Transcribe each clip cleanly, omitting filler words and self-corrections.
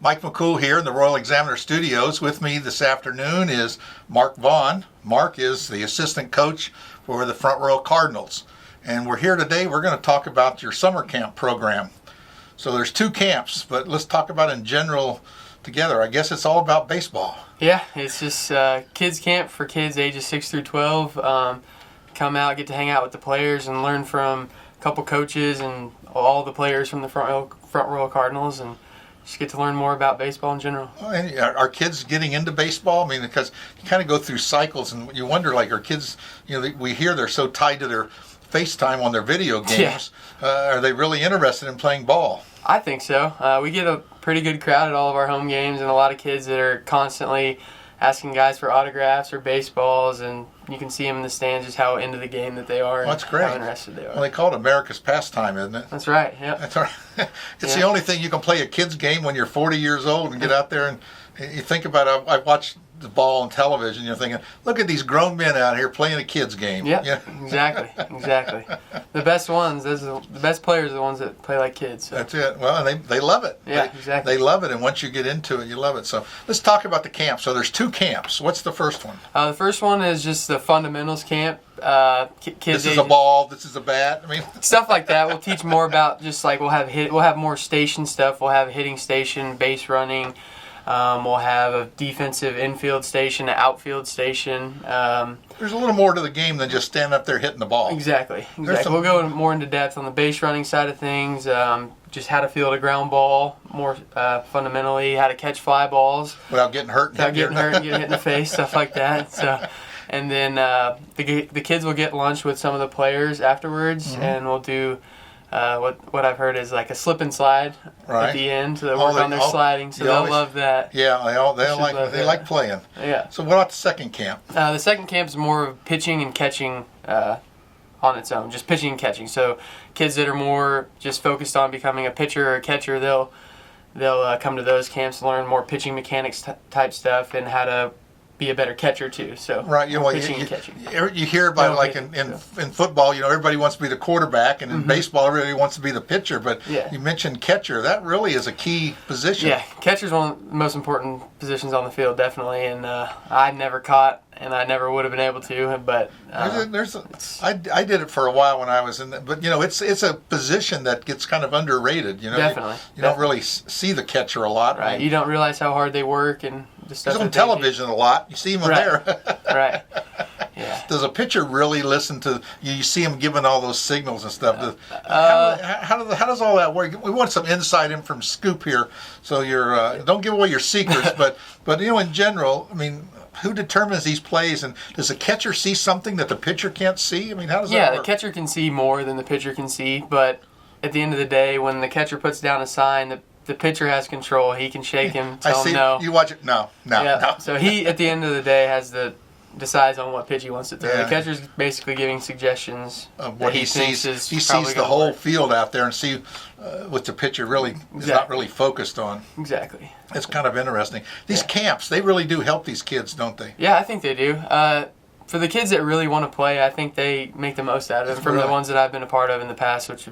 Mike McCool here in the Royal Examiner Studios. With me this afternoon is Mark Vaughn. Mark is the assistant coach for the Front Royal Cardinals. And we're here today, we're going to talk about your summer camp program. So there's 2 camps, but let's talk about in general together. I guess it's all about baseball. Yeah, it's just kids camp for kids ages 6 through 12. Come out, get to hang out with the players and learn from a couple coaches and all the players from the Front Royal Cardinals, and just get to learn more about baseball in general. And are kids getting into baseball? I mean, because you kind of go through cycles, and you wonder, like, are kids, we hear they're so tied to their FaceTime on their video games. Yeah. Are they really interested in playing ball? I think so. We get a pretty good crowd at all of our home games, and a lot of kids that are constantly asking guys for autographs or baseballs, and you can see them in the stands just how into the game that they are. Well, that's great. How interested they are. Well, they call it America's pastime, isn't it? That's right. Yeah. That's right. It's the only thing you can play a kid's game when you're 40 years old and get out there and you think about it. I've watched the ball on television. You're thinking, look at these grown men out here playing a kid's game. Yeah. Exactly. The best ones, the best players are the ones that play like kids. So. That's it. Well, and they love it. Yeah, exactly. They love it, and once you get into it, you love it. So let's talk about the camp. So there's 2 camps. What's the first one? The first one is just the fundamentals camp. Kids. This is a ball. This is a bat. I mean, stuff like that. We'll teach more about just like we'll have more station stuff. We'll have a hitting station, base running. We'll have a defensive infield station, an outfield station. There's a little more to the game than just standing up there hitting the ball. Exactly. We'll go more into depth on the base running side of things, just how to field a ground ball, more fundamentally, how to catch fly balls. Without getting hurt. Without getting hurt and getting hit in the face, stuff like that. So, and then the kids will get lunch with some of the players afterwards, and we'll do what I've heard is like a slip and slide at the end, so they work on their sliding, so they'll love that. Yeah, they like playing. Yeah. So what about the second camp? The second camp is more of pitching and catching on its own, just pitching and catching. So kids that are more just focused on becoming a pitcher or a catcher, they'll come to those camps and learn more pitching mechanics type stuff and how to be a better catcher too. So right, pitching and catching. You hear about in football, everybody wants to be the quarterback, and in baseball, everybody wants to be the pitcher. But you mentioned catcher. That really is a key position. Yeah, catcher's one of the most important positions on the field, definitely. And I never caught, and I never would have been able to. But I did it for a while when I was in. But it's a position that gets kind of underrated. Definitely. You don't really see the catcher a lot. Right. You don't realize how hard they work and. He's on television a lot. You see him there. Right. Yeah. Does a pitcher really listen to you? You see him giving all those signals and stuff. How does all that work? We want some inside in from Scoop here. So don't give away your secrets, but in general, I mean, who determines these plays, and does the catcher see something that the pitcher can't see? I mean, how does that work? Yeah, the catcher can see more than the pitcher can see, but at the end of the day, when the catcher puts down a sign, the pitcher has control. He can shake him, tell him no. You watch it. No. So he, at the end of the day, decides on what pitch he wants to throw. Yeah. The catcher's basically giving suggestions of what he sees. He sees the whole field out there and see what the pitcher really is not really focused on. Exactly. It's kind of interesting. These camps, they really do help these kids, don't they? Yeah, I think they do. For the kids that really want to play, I think they make the most out of it. From the ones that I've been a part of in the past, which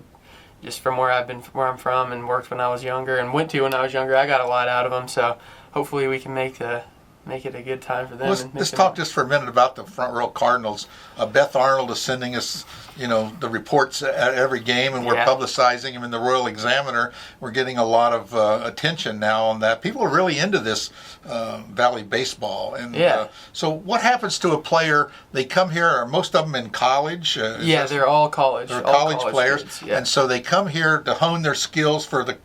just from where I'm from and worked when I was younger and went to when I was younger, I got a lot out of them. So hopefully we can make it a good time for them. Let's talk just for a minute about the Front Royal Cardinals. Beth Arnold is sending us, the reports at every game, and we're publicizing them in the Royal Examiner. We're getting a lot of attention now on that. People are really into this Valley baseball. And so what happens to a player? They come here, are most of them in college? They're all college. They're college players. Kids, and so they come here to hone their skills for the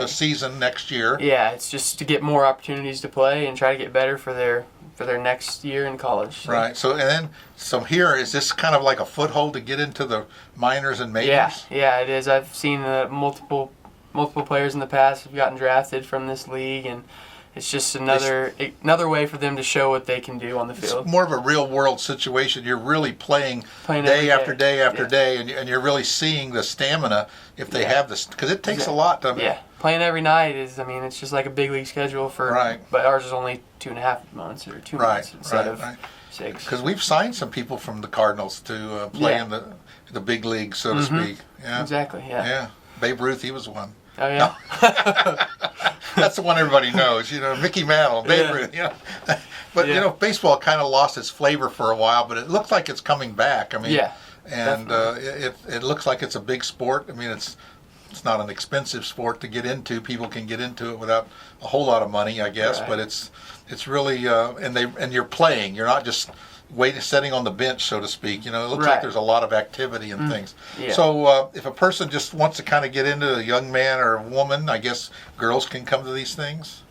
season next year. Yeah, it's just to get more opportunities to play and try to get better for their next year in college. So. Right. So here, is this kind of like a foothold to get into the minors and majors? Yeah, it is. I've seen multiple players in the past have gotten drafted from this league, and it's just another way for them to show what they can do on the field. It's more of a real-world situation. You're really playing day after day after day, and you're really seeing the stamina if they have this, because it takes a lot to. Yeah, playing every night it's just like a big league schedule but ours is only 2.5 months or 2 months instead of 6. Because we've signed some people from the Cardinals to play in the big league, so to speak. Yeah. Exactly. Yeah. Yeah. Babe Ruth, he was one. Oh yeah. That's the one everybody knows. Mickey Mantle, Babe Ruth. But baseball kind of lost its flavor for a while, but it looks like it's coming back. I mean, and it looks like it's a big sport. I mean, it's not an expensive sport to get into. People can get into it without a whole lot of money, I guess. Right. But it's really and you're playing. You're not just sitting on the bench, so to speak. It looks like there's a lot of activity and things. Yeah. So if a person just wants to kind of get into a young man or a woman, I guess girls can come to these things.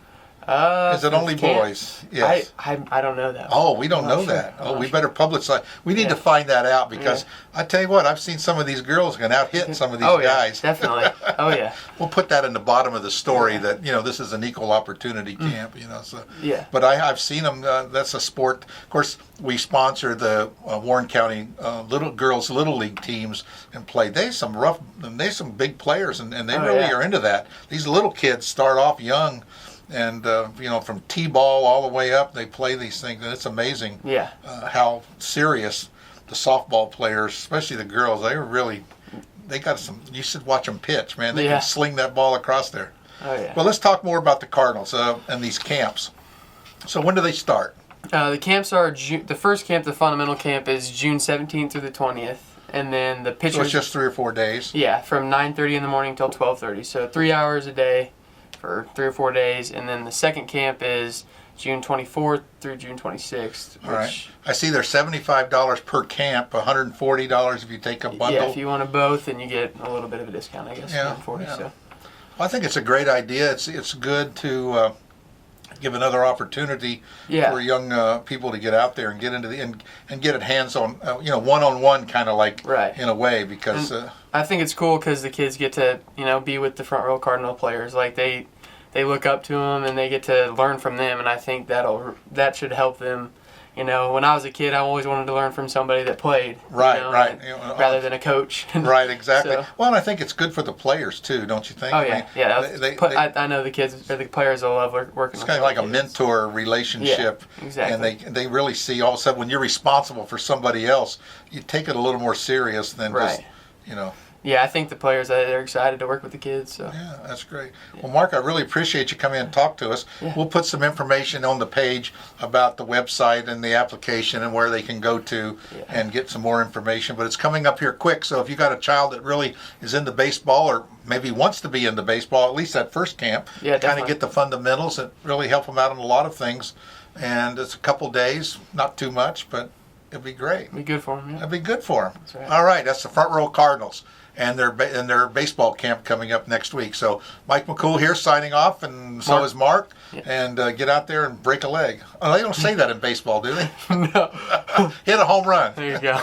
Is it only boys? Yes. I don't know that. Oh, we don't know that. Oh, we better publicize. We need to find that out because I tell you what, I've seen some of these girls can out-hit some of these guys. Definitely. Oh, yeah. We'll put that in the bottom of the story that, this is an equal opportunity camp, So. Yeah. But I've seen them. That's a sport. Of course, we sponsor the Warren County girls Little League teams and play. There's some big players, and they really are into that. These little kids start off young. And, from T-ball all the way up, they play these things. And it's amazing how serious the softball players, especially the girls, they got some, you should watch them pitch, man. They can sling that ball across there. Oh, yeah. Well, let's talk more about the Cardinals and these camps. So when do they start? The camps are, the first camp, the fundamental camp, is June 17th through the 20th. And then the pitchers. So it's just 3 or 4 days? Yeah, from 9:30 in the morning till 12:30. So 3 hours a day for 3 or 4 days, and then the second camp is June 24th through June 26th. All right. I see they're $75 per camp, $140 if you take a bundle. Yeah, if you want them both, then you get a little bit of a discount, I guess. Yeah. So. Well, I think it's a great idea. It's good to give another opportunity for young people to get out there and get into and get it hands-on, one-on-one kind of like in a way because. I think it's cool because the kids get to be with the Front Royal Cardinal players. Like they look up to them and they get to learn from them, and I think that should help them. When I was a kid, I always wanted to learn from somebody that played. Right. Rather than a coach. Right, exactly. So, well, and I think it's good for the players too, don't you think? Oh yeah, I know the kids or the players will love working. It's kind of like a mentor relationship. Yeah, exactly. And they really see all of a sudden when you're responsible for somebody else, you take it a little more serious than just. Yeah, I think the players, they're excited to work with the kids. So. Yeah, that's great. Yeah. Well, Mark, I really appreciate you coming in and talk to us. Yeah. We'll put some information on the page about the website and the application and where they can go to and get some more information. But it's coming up here quick, so if you got a child that really is into baseball or maybe wants to be into baseball, at least that first camp, kind of get the fundamentals and really help them out on a lot of things. And it's a couple days, not too much, but it'd be great. It'd be good for them, It'd be good for them. That's right. All right, that's the Front Royal Cardinals. And their baseball camp coming up next week. So Mike McCool here signing off, and so is Mark. Yeah. And get out there and break a leg. Oh, they don't say that in baseball, do they? No. Hit a home run. There you go.